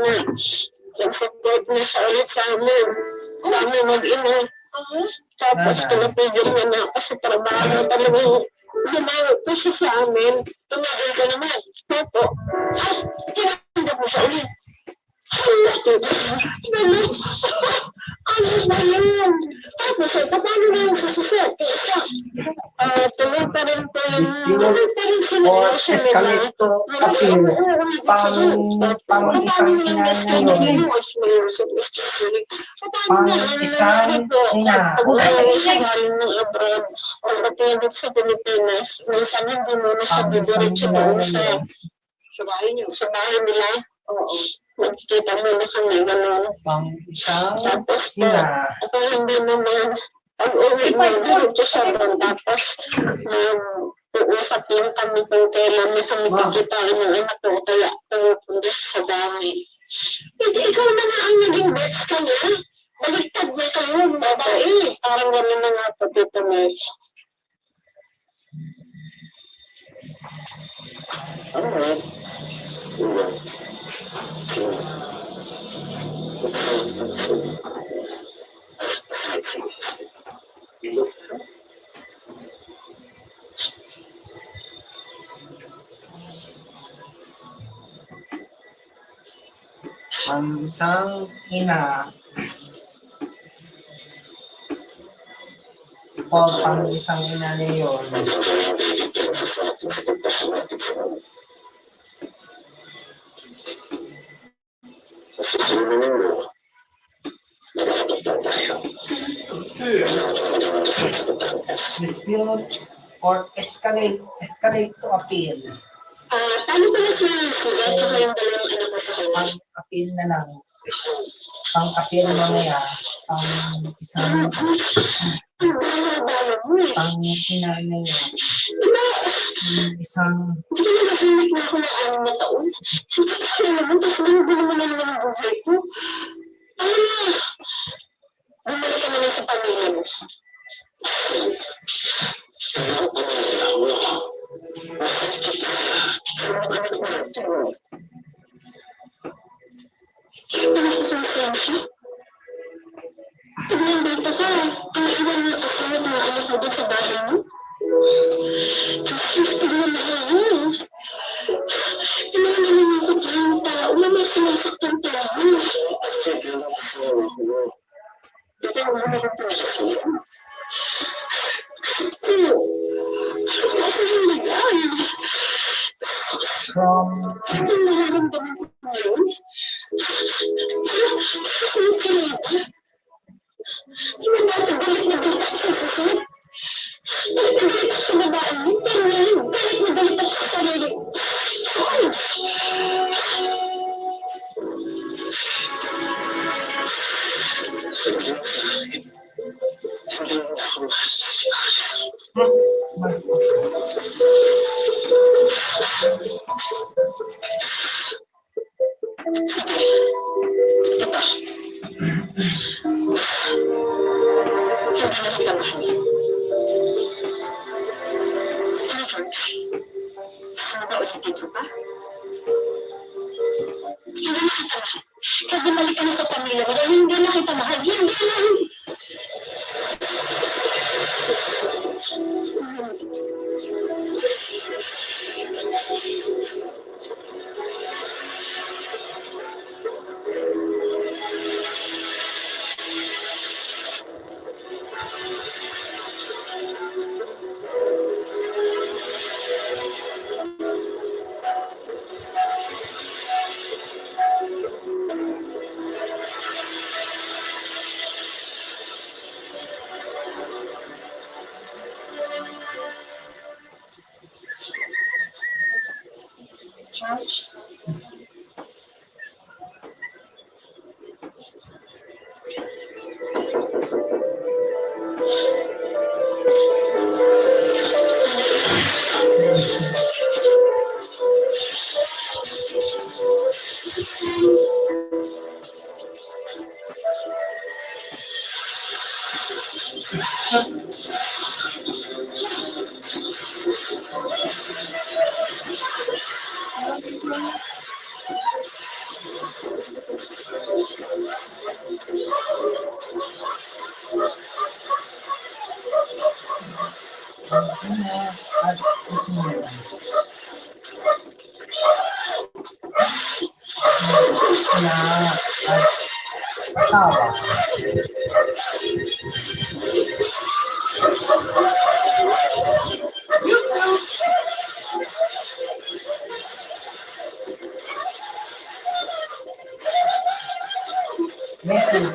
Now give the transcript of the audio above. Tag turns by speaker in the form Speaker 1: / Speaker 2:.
Speaker 1: na nag-support na siya ulit sa amin mag-ina. Tapos pinapigil niya na kasi trabaho talaga lumayo po siya sa amin. Tumagin ko naman. Opo. Tinanggap mo siya ulit. Ano ba yun? Tapos paano na yung susunod? Tuloy pa rin po
Speaker 2: or escalate to appeal pang isang ina ngayon, pang isang ina.
Speaker 1: Galing ng abroad o napilip sa Pilipinas, minsan hindi mo na siya didiretso doon sa bahay niyo. Sa bahay nila? Oo. Magkikita mo na kami, gano'n.
Speaker 2: Pang isang
Speaker 1: tapos
Speaker 2: ina.
Speaker 1: Ako hindi naman, pag-uwi mo, diretso siya doon. Tapos, uusap lang kami kung kailan na kami kikitain ng anak ko, kaya pumupunta sa bahay. Hindi, ikaw na nga ang naging bets ka niya. Baliktad na kayo, babae. Parang gano'n na nga po, Tito Mary. Alright.
Speaker 2: Ang isang ina o pang isang ina niyon dispute or escalate to appeal.
Speaker 1: Paano ba sila at saka yung dalawang anak ko sa kanya?
Speaker 2: Pang-appeal na lang. Pang-appeal mamaya. Pang isang pang-ina na yun. Isang
Speaker 1: hindi na nasinig na ako ng 6 na taon. Hindi naman, tapos hindi naman ang buhay ko. Bumalik ka naman sa pamilya mo. Tignan dito ka. Ang iwan mo asawa na anak mo din sa bahay mo. Tignan mo ngayon. Ilan na naman sa tayong tao na may sinasaktan tao. Ito ang mga nagpapasaya.
Speaker 2: from
Speaker 1: Kasi balik ka na sa pamilya mo dahil hindi na kita mahal. Hindi na. Church.
Speaker 2: at na at asawa. Message.